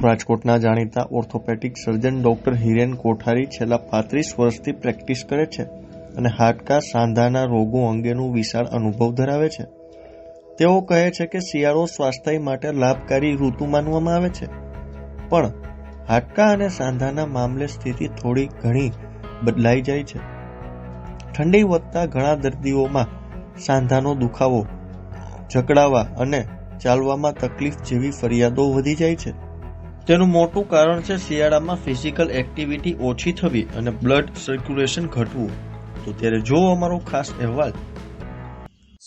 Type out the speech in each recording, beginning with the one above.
રાજકોટના જાણીતા orthopaedic surgeon doctor Hiren કોઠારી છેલ્લા 35 વર્ષથી પ્રેક્ટિસ કરે છે અને હાડકાં સાંધાના રોગો અંગેનું વિશાળ અનુભવ ધરાવે છે. તેઓ કહે છે કે શિયાળો સ્વાસ્થ્ય માટે લાભકારી ઋતુ માનવામાં આવે છે, પણ હાડકાં અને સાંધાના મામલે સ્થિતિ થોડી ઘણી બદલાઈ જાય છે. ઠંડી વધતા ઘણા દર્દીઓમાં સાંધાનો દુખાવો, જકડાવા અને ચાલવામાં તકલીફ જેવી ફરિયાદો વધી જાય છે. તેનું મોટું કારણ છે શિયાળામાં ફિઝિકલ એક્ટિવિટી ઓછી થવી અને બ્લડ સર્ક્યુલેશન ઘટવું. તો ત્યારે જો અમારો ખાસ અહેવાલ.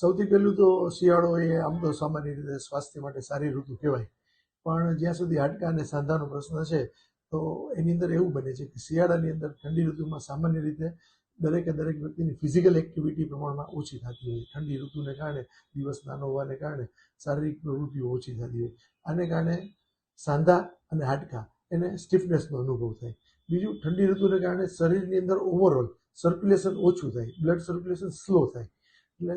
સૌથી પહેલું તો શિયાળો એ આમ તો સામાન્ય રીતે સ્વાસ્થ્ય માટે સારી ઋતુ કહેવાય, પણ જ્યાં સુધી હાડકાં અને સાંધાનો પ્રશ્ન છે તો એની અંદર એવું બને છે કે શિયાળાની અંદર ઠંડી ઋતુમાં સામાન્ય રીતે દરેક વ્યક્તિની ફિઝિકલ એક્ટિવિટી પ્રમાણમાં ઓછી થતી હોય. ઠંડી ઋતુને કારણે દિવસ નાનો હોવાને કારણે શારીરિક પ્રવૃત્તિઓ ઓછી થતી હોય. આને કારણે સાંધા અને હાડકાં એને સ્ટીફનેસનો અનુભવ થાય. બીજું, ઠંડી ઋતુને કારણે શરીરની અંદર ઓવરઓલ સર્ક્યુલેશન ઓછું થાય, બ્લડ સર્ક્યુલેશન સ્લો થાય. એટલે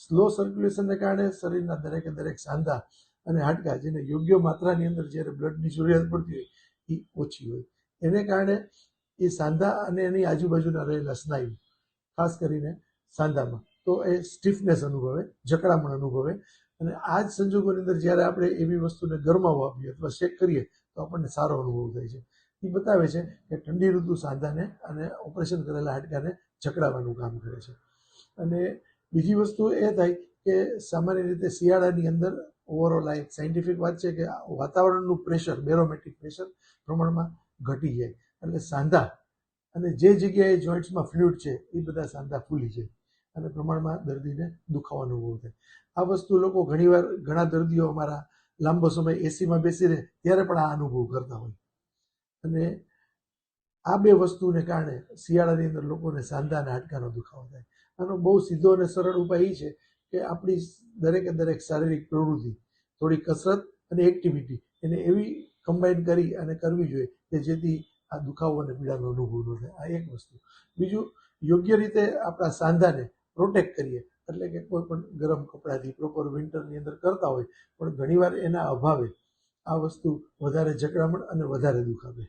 સ્લો સર્ક્યુલેશનને કારણે શરીરના દરેક સાંધા અને હાડકાં જેને યોગ્ય માત્રાની અંદર જ્યારે બ્લડની જરૂરિયાત પડતી હોય એ ઓછી હોય. એને કારણે એ સાંધા અને એની આજુબાજુના રહેલા સ્નાયુ, ખાસ કરીને સાંધામાં, તો એ સ્ટીફનેસ અનુભવે, જકડામણ અનુભવે. અને આ જ સંજોગોની અંદર જ્યારે આપણે એવી વસ્તુને ગરમાવો આપીએ અથવા શેક કરીએ તો આપણને સારો અનુભવ થાય છે. એ બતાવે છે કે ઠંડી ઋતુ સાંધાને અને ઓપરેશન કરેલા હાડકાને જકડાવવાનું કામ કરે છે. અને બીજી વસ્તુ એ થાય કે સામાન્ય રીતે શિયાળાની અંદર ઓવરઓલ આ એક સાયન્ટિફિક વાત છે કે વાતાવરણનું પ્રેશર, બેરોમેટ્રિક પ્રેશર પ્રમાણમાં ઘટી જાય. એટલે સાંધા અને જે જગ્યાએ જોઈન્ટ્સમાં ફ્લુઇડ છે એ બધા સાંધા ફૂલી જાય અને પ્રમાણમાં દર્દીને દુખાવો અનુભવ થાય. આ વસ્તુ લોકો ઘણીવાર, ઘણા દર્દીઓ અમારા લાંબો સમય એસીમાં બેસી રહે ત્યારે પણ આ અનુભવ કરતા હોય. અને આ બે વસ્તુને કારણે શિયાળાની અંદર લોકોને સાંધા અને હાડકાનો દુખાવો થાય. આનો બહુ સીધો અને સરળ ઉપાય એ છે કે આપણી દરેક શારીરિક પ્રવૃત્તિ, થોડી કસરત અને એક્ટિવિટી એને એવી કમ્બાઈન કરી અને કરવી જોઈએ કે જેથી આ દુખાવો અને પીડાનો અનુભવ ન થાય. આ એક વસ્તુ. બીજું, યોગ્ય રીતે આપણા સાંધાને પ્રોટેક્ટ કરીએ, એટલે કે કોઈ પણ ગરમ કપડાથી પ્રોપર વિન્ટરની અંદર કરતા હોય, પણ ઘણીવાર એના અભાવે આ વસ્તુ વધારે જકડામણ અને વધારે દુખાવે.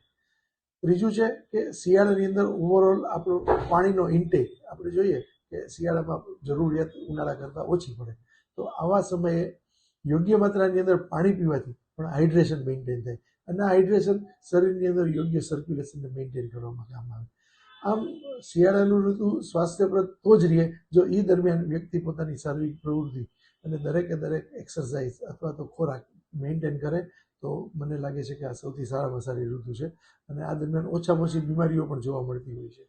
ત્રીજું છે કે શિયાળાની અંદર ઓવરઓલ આપણો પાણીનો ઇન્ટેક આપણે જોઈએ કે શિયાળામાં જરૂરિયાત ઉનાળા કરતાં ઓછી પડે. તો આવા સમયે યોગ્ય માત્રાની અંદર પાણી પીવાથી પણ હાઇડ્રેશન મેન્ટેન થાય અને આ હાઇડ્રેશન શરીરની અંદર યોગ્ય સર્ક્યુલેશનને મેન્ટેન કરવામાં કામ આવે. આમ શિયાળાનું ઋતુ સ્વાસ્થ્યપ્રદ તો જ રહે જો એ દરમિયાન વ્યક્તિ પોતાની શારીરિક પ્રવૃત્તિ અને દરેક એક્સરસાઇઝ અથવા તો ખોરાક મેન્ટેન કરે તો મને લાગે છે કે આ સૌથી સારામાં સારી ઋતુ છે અને આ દરમિયાન ઓછામાં ઓછી બીમારીઓ પણ જોવા મળતી હોય છે.